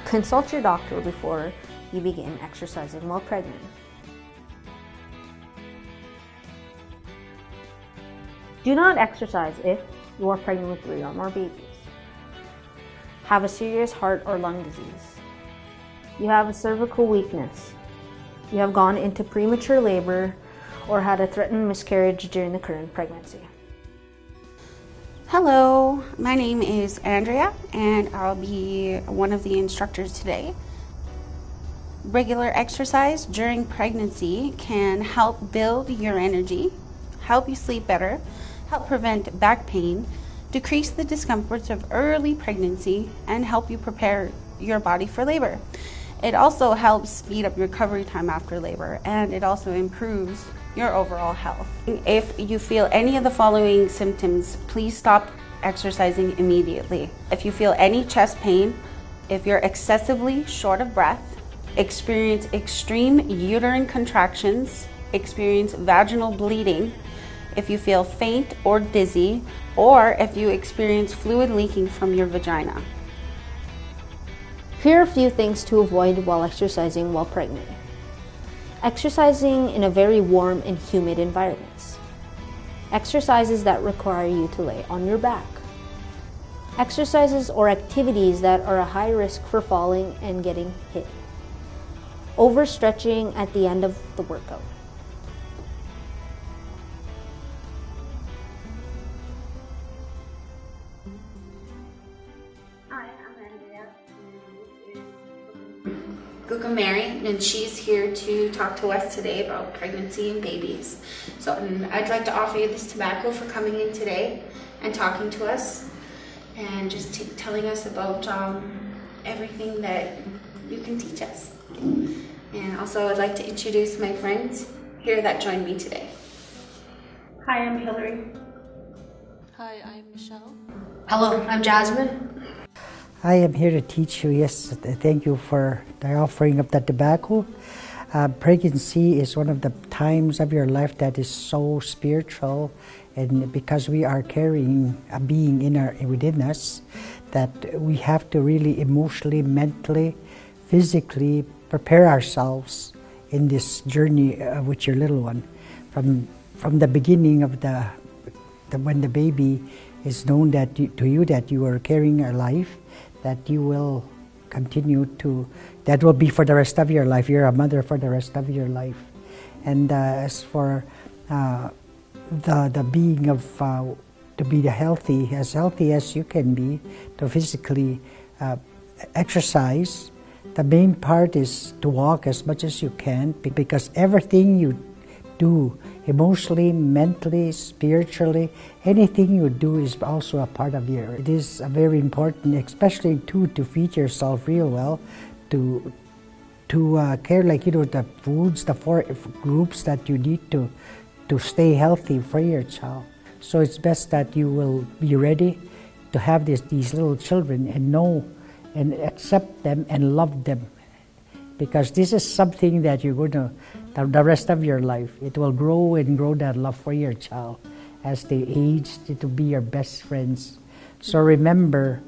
Consult your doctor before you begin exercising while pregnant. Do not exercise if you are pregnant with 3 or more babies, have a serious heart or lung disease, you have a cervical weakness, you have gone into premature labor, or had a threatened miscarriage during the current pregnancy. Hello, my name is Andrea and I'll be one of the instructors today. Regular exercise during pregnancy can help build your energy, help you sleep better, help prevent back pain, decrease the discomforts of early pregnancy, and help you prepare your body for labor. It also helps speed up your recovery time after labor, and it also improves your overall health. If you feel any of the following symptoms, please stop exercising immediately. If you feel any chest pain, if you're excessively short of breath, experience extreme uterine contractions, experience vaginal bleeding, if you feel faint or dizzy, or if you experience fluid leaking from your vagina. Here are a few things to avoid while exercising while pregnant. Exercising in a very warm and humid environments. Exercises that require you to lay on your back. Exercises or activities that are a high risk for falling and getting hit. Overstretching at the end of the workout. Hi, I'm Andrea. Guga Mary, and she's here to talk to us today about pregnancy and babies. So I'd like to offer you this tobacco for coming in today and talking to us and just telling us about everything that you can teach us. And also I'd like to introduce my friends here that joined me today. Hi, I'm Hillary. Hi, I'm Michelle. Hello, I'm Jasmine. I am here to teach you. Yes, thank you for the offering of the tobacco. Pregnancy is one of the times of your life that is so spiritual, and because we are carrying a being within us, that we have to really emotionally, mentally, physically prepare ourselves in this journey with your little one. From the beginning of when the baby is known to you that you are carrying a life, that you will continue to, that will be for the rest of your life. You're a mother for the rest of your life. And as for the being of, to be healthy as you can be, to physically exercise, the main part is to walk as much as you can, because everything you do, emotionally, mentally, spiritually, anything you do is also a part of you. It is very important, especially to feed yourself real well, to care, like, the foods, the 4 groups that you need to stay healthy for your child. So it's best that you will be ready to have these little children and know and accept them and love them, because this is something that you're going to, the rest of your life, it will grow and grow, that love for your child as they age to be your best friends. So remember,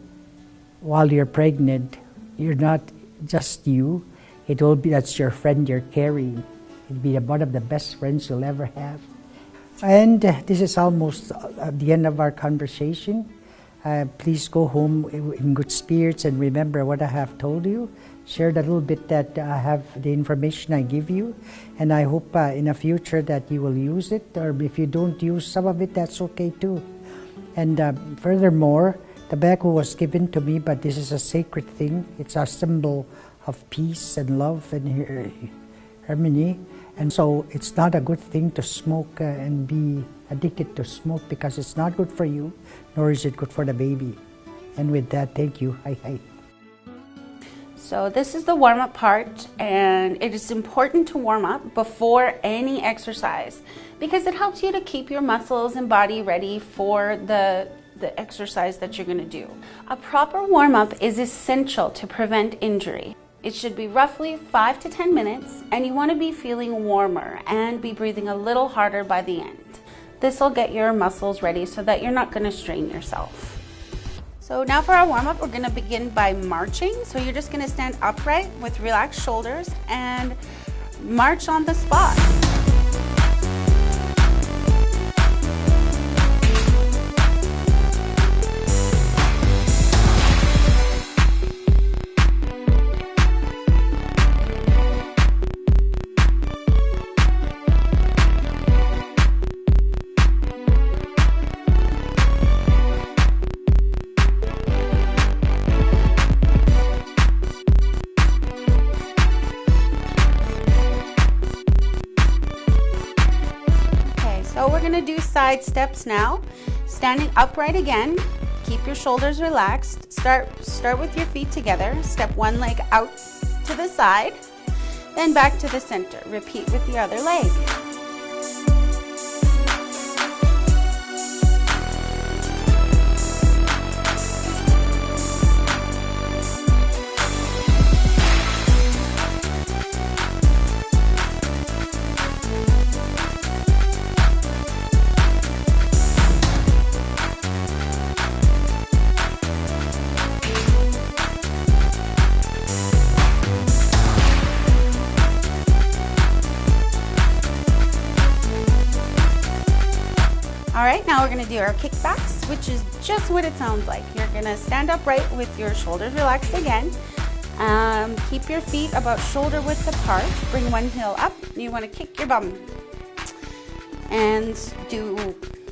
while you're pregnant, you're not just you, it will be, that's your friend you're carrying. It'll be one of the best friends you'll ever have. And this is almost the end of our conversation. Please go home in good spirits and remember what I have told you. Share the little bit that I have, the information I give you, and I hope in the future that you will use it, or if you don't use some of it, that's okay too. And furthermore, tobacco was given to me, but this is a sacred thing. It's a symbol of peace and love and harmony. And so it's not a good thing to smoke and be addicted to smoke, because it's not good for you, nor is it good for the baby. And with that, thank you. Hi. So this is the warm-up part, and it is important to warm up before any exercise because it helps you to keep your muscles and body ready for the exercise that you're going to do. A proper warm-up is essential to prevent injury. It should be roughly 5 to 10 minutes, and you want to be feeling warmer and be breathing a little harder by the end. This will get your muscles ready so that you're not going to strain yourself. So now for our warm-up, we're gonna begin by marching. So you're just gonna stand upright with relaxed shoulders and march on the spot. So we're gonna do side steps now. Standing upright again, keep your shoulders relaxed. Start with your feet together. Step one leg out to the side, then back to the center. Repeat with the other leg. All right, now we're gonna do our kickbacks, which is just what it sounds like. You're gonna stand upright with your shoulders relaxed again. Keep your feet about shoulder width apart. Bring one heel up. You wanna kick your bum. And do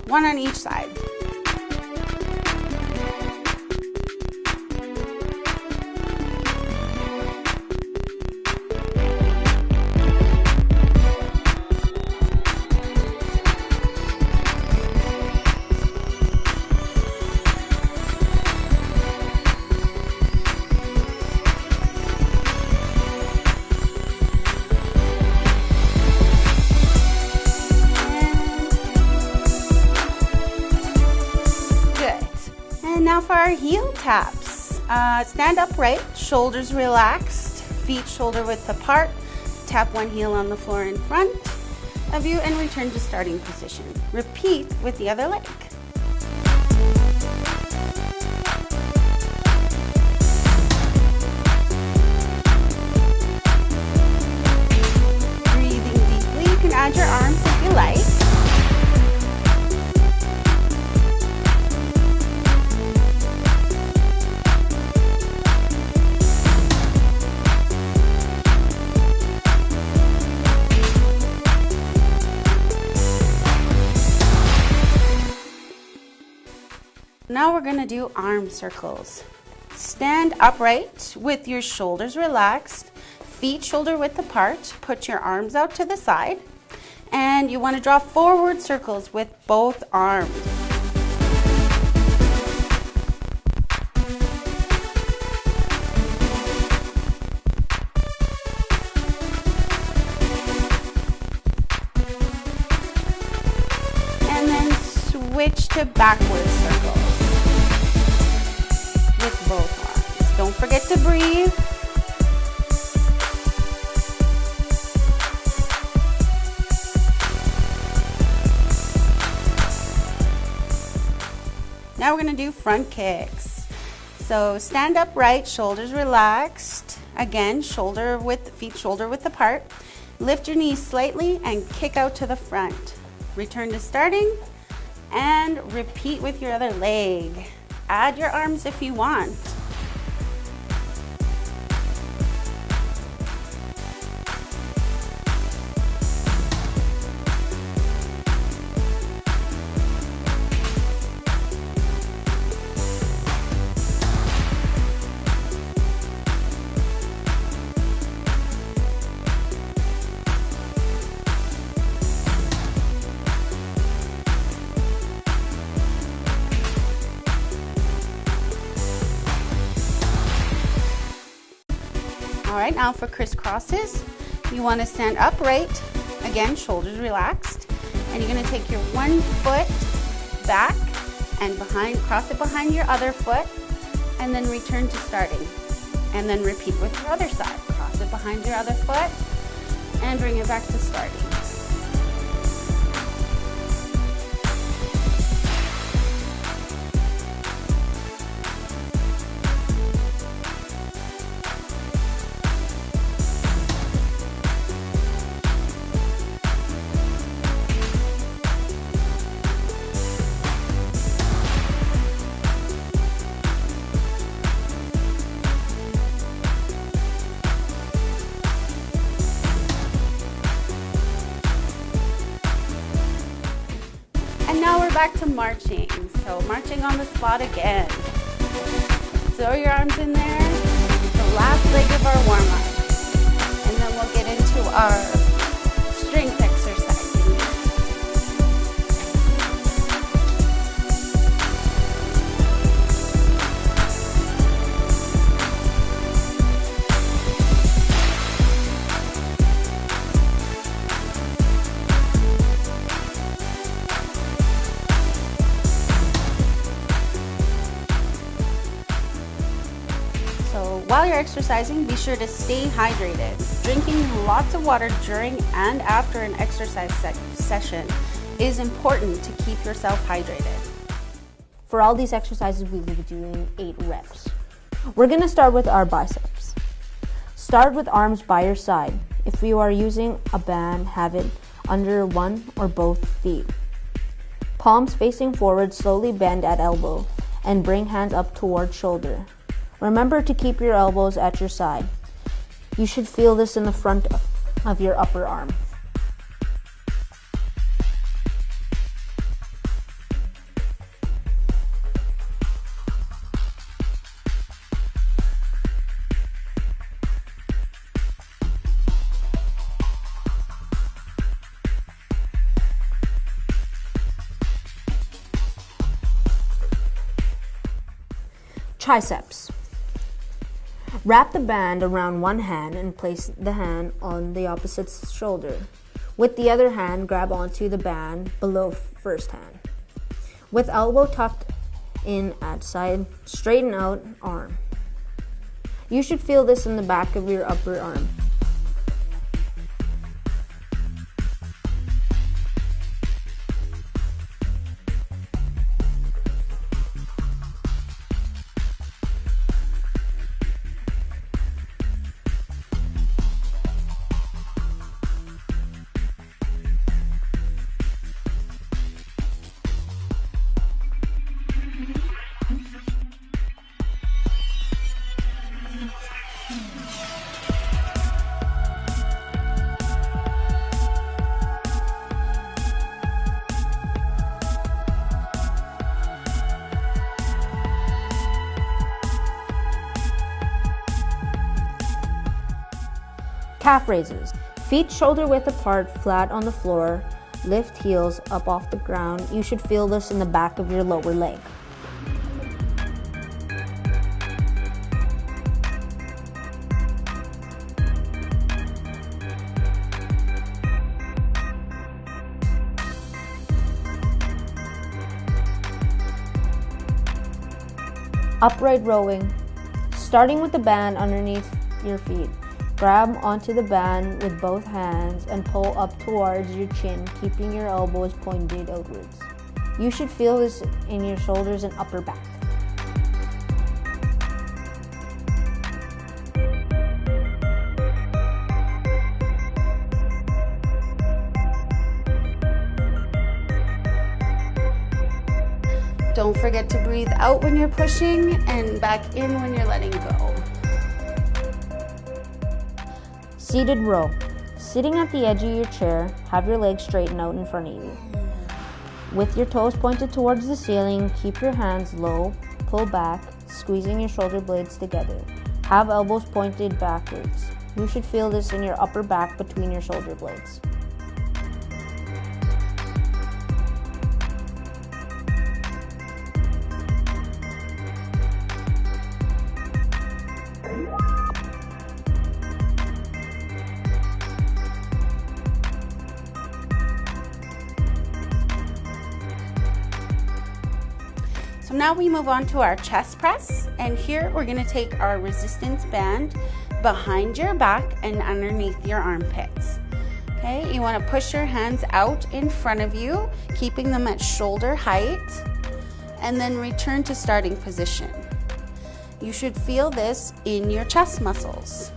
one on each side. Now for our heel taps. Stand upright, shoulders relaxed, feet shoulder width apart. Tap one heel on the floor in front of you and return to starting position. Repeat with the other leg. Breathing deeply. You can add your arms if you like. Now we're gonna do arm circles. Stand upright with your shoulders relaxed, feet shoulder width apart. Put your arms out to the side, and you wanna draw forward circles with both arms. And then switch to backward circles. With both arms. Don't forget to breathe. Now we're going to do front kicks. So stand upright, shoulders relaxed. Again, feet shoulder width apart. Lift your knees slightly and kick out to the front. Return to starting and repeat with your other leg. Add your arms if you want. All right, now for crisscrosses, you want to stand upright, again, shoulders relaxed, and you're going to take your one foot back and cross it behind your other foot, and then return to starting. And then repeat with your other side. Cross it behind your other foot, and bring it back to starting. back to marching. So marching on the spot again. Throw your arms in there. The last leg of our warm-up. And then we'll get into our strength exercising. So while you're exercising, be sure to stay hydrated. Drinking lots of water during and after an exercise session is important to keep yourself hydrated. For all these exercises, we will be doing 8 reps. We're going to start with our biceps. Start with arms by your side. If you are using a band, have it under one or both feet. Palms facing forward, slowly bend at elbow and bring hands up towards shoulder. Remember to keep your elbows at your side. You should feel this in the front of your upper arm. Triceps. Wrap the band around one hand and place the hand on the opposite shoulder. With the other hand, grab onto the band below first hand. With elbow tucked in at side, straighten out arm. You should feel this in the back of your upper arm. Calf raises. Feet shoulder width apart, flat on the floor. Lift heels up off the ground. You should feel this in the back of your lower leg. Upright rowing. Starting with the band underneath your feet. Grab onto the band with both hands and pull up towards your chin, keeping your elbows pointed outwards. You should feel this in your shoulders and upper back. Don't forget to breathe out when you're pushing and back in when you're letting go. Seated row. Sitting at the edge of your chair, have your legs straightened out in front of you. With your toes pointed towards the ceiling, keep your hands low, pull back, squeezing your shoulder blades together. Have elbows pointed backwards. You should feel this in your upper back between your shoulder blades. So now we move on to our chest press, and here we're going to take our resistance band behind your back and underneath your armpits. Okay, you want to push your hands out in front of you, keeping them at shoulder height, and then return to starting position. You should feel this in your chest muscles.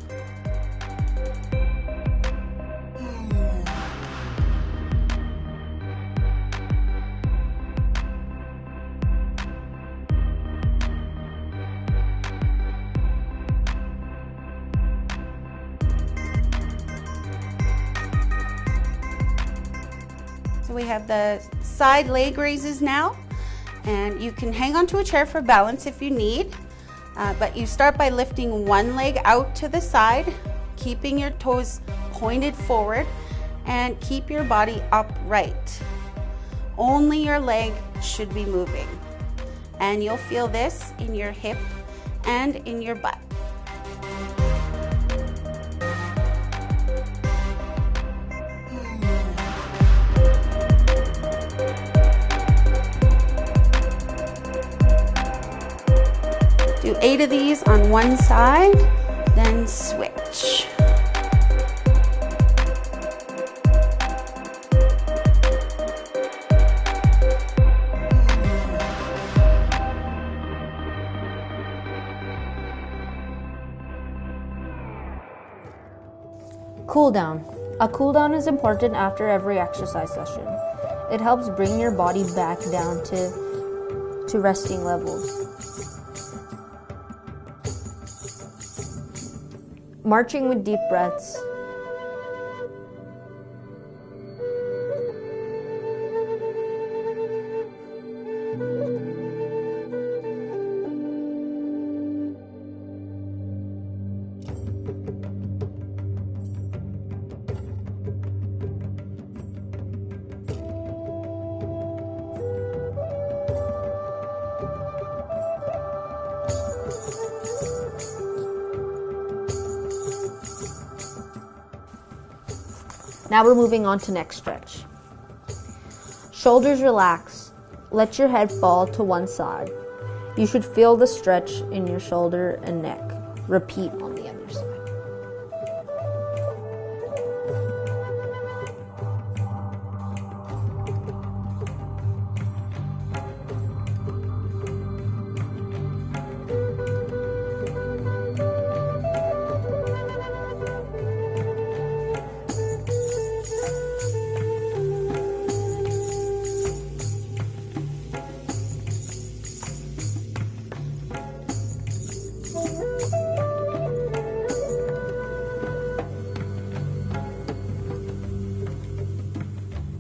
So we have the side leg raises now, and you can hang onto a chair for balance if you need, but you start by lifting one leg out to the side, keeping your toes pointed forward, and keep your body upright. Only your leg should be moving, and you'll feel this in your hip and in your butt. Do 8 of these on one side, then switch. Cool down. A cool down is important after every exercise session. It helps bring your body back down to resting levels. Marching with deep breaths. Now we're moving on to neck stretch. Shoulders relax. Let your head fall to one side. You should feel the stretch in your shoulder and neck. Repeat on the other side.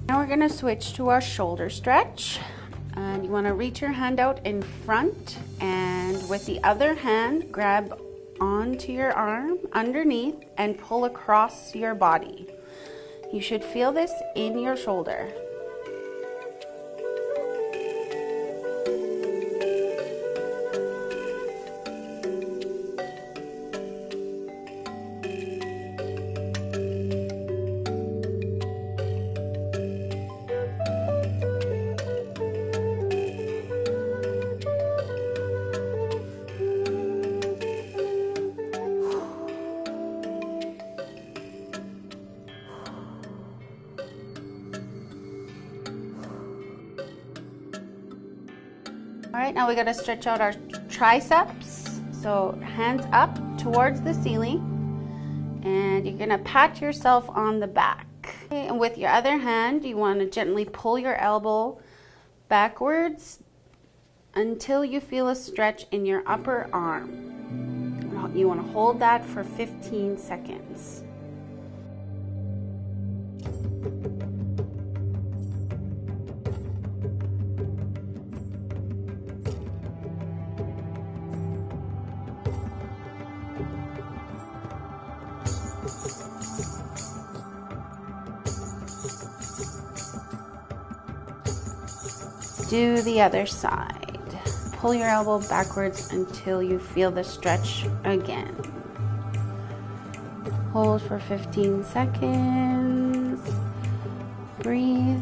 Now we're going to switch to our shoulder stretch. And you want to reach your hand out in front, and with the other hand, grab onto your arm underneath and pull across your body. You should feel this in your shoulder. All right, now we got to stretch out our triceps. So hands up towards the ceiling, and you're going to pat yourself on the back. Okay, and with your other hand, you want to gently pull your elbow backwards until you feel a stretch in your upper arm. You want to hold that for 15 seconds. Do the other side. Pull your elbow backwards until you feel the stretch again. Hold for 15 seconds. Breathe.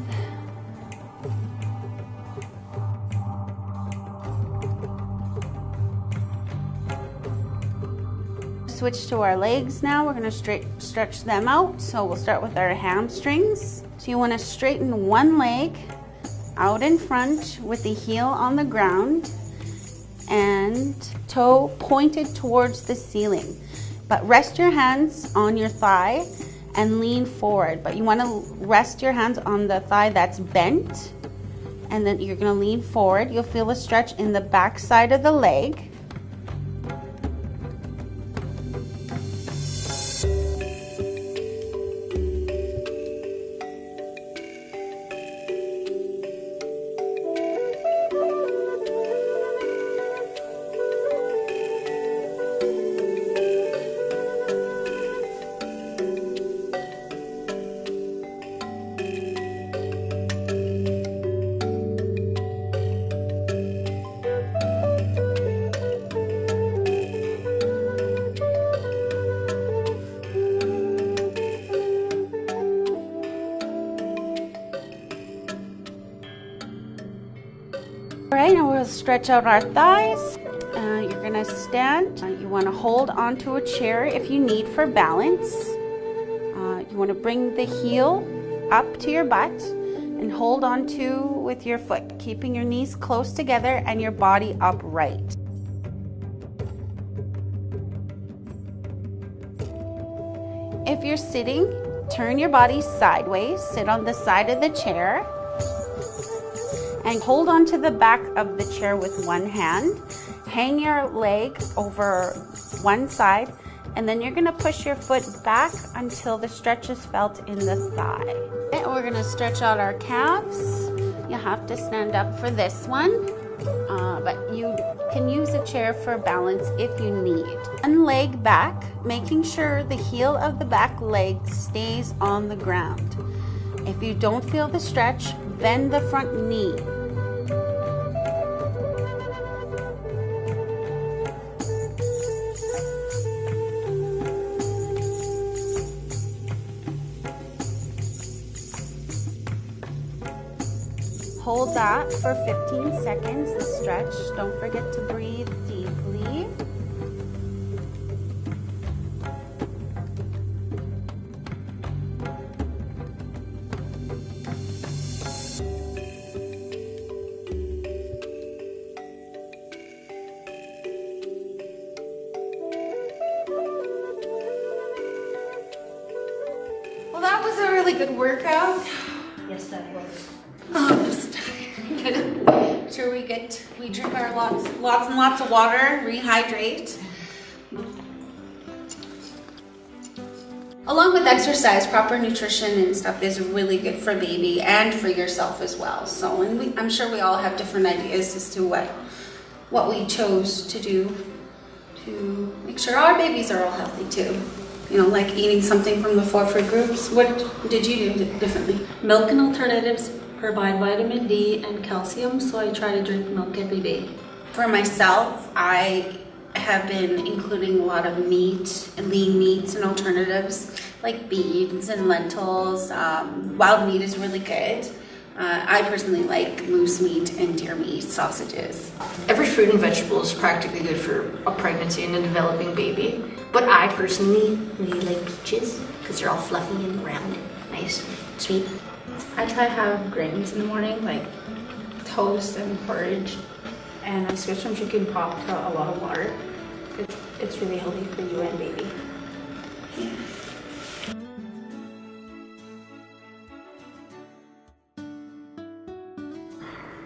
Switch to our legs now. We're going to stretch them out. So we'll start with our hamstrings. So you want to straighten one leg out in front with the heel on the ground and toe pointed towards the ceiling. But rest your hands on your thigh and lean forward. But you want to rest your hands on the thigh that's bent, and then you're going to lean forward. You'll feel a stretch in the back side of the leg. stretch out our thighs. You're gonna stand. You wanna hold onto a chair if you need for balance. You wanna bring the heel up to your butt and hold onto with your foot, keeping your knees close together and your body upright. If you're sitting, turn your body sideways, sit on the side of the chair, and hold on to the back of the chair with one hand. Hang your leg over one side, and then you're gonna push your foot back until the stretch is felt in the thigh. And we're gonna stretch out our calves. You have to stand up for this one, but you can use a chair for balance if you need. One leg back, making sure the heel of the back leg stays on the ground. If you don't feel the stretch, bend the front knee. Hold that for 15 seconds, the stretch. Don't forget to breathe deeply. Well, that was a really good workout. Yes, that was. Oh, I'm just tired. Sure, we drink our lots and lots of water, rehydrate. Along with exercise, proper nutrition and stuff is really good for baby and for yourself as well. So, and I'm sure we all have different ideas as to what we chose to do to make sure our babies are all healthy too. You know, like eating something from the 4 food groups. What did you do differently? Milk and alternatives provide vitamin D and calcium, so I try to drink milk every day. For myself, I have been including a lot of meat and lean meats and alternatives like beans and lentils. Wild meat is really good. I personally like moose meat and deer meat, sausages. Every fruit and vegetable is practically good for a pregnancy and a developing baby. But I personally really like peaches because they're all fluffy and round and nice and sweet. I try to have grains in the morning, like toast and porridge, and I switch from chicken pop to a lot of water. It's really healthy for you and baby. Yeah.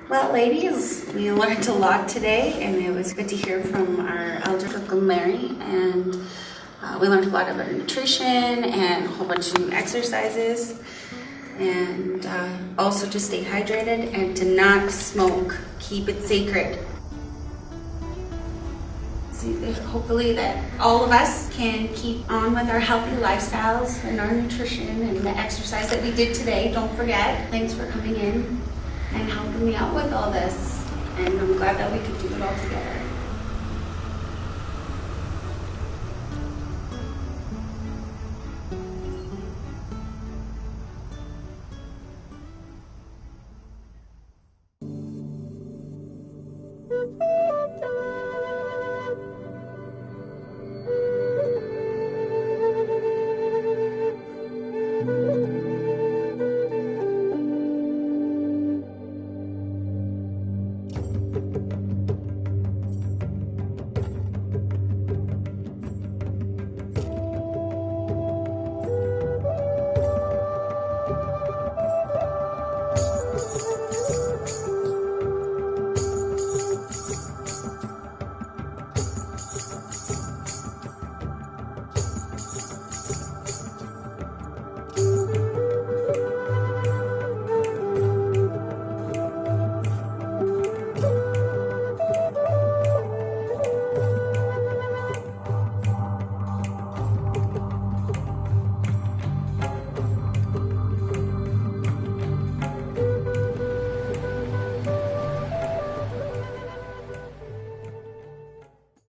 Well, ladies, we learned a lot today, and it was good to hear from our elder Uncle Larry, and we learned a lot about nutrition and a whole bunch of new exercises, and also to stay hydrated and to not smoke. Keep it sacred. Hopefully that all of us can keep on with our healthy lifestyles and our nutrition and the exercise that we did today. Don't forget. Thanks for coming in and helping me out with all this. And I'm glad that we could do it all together.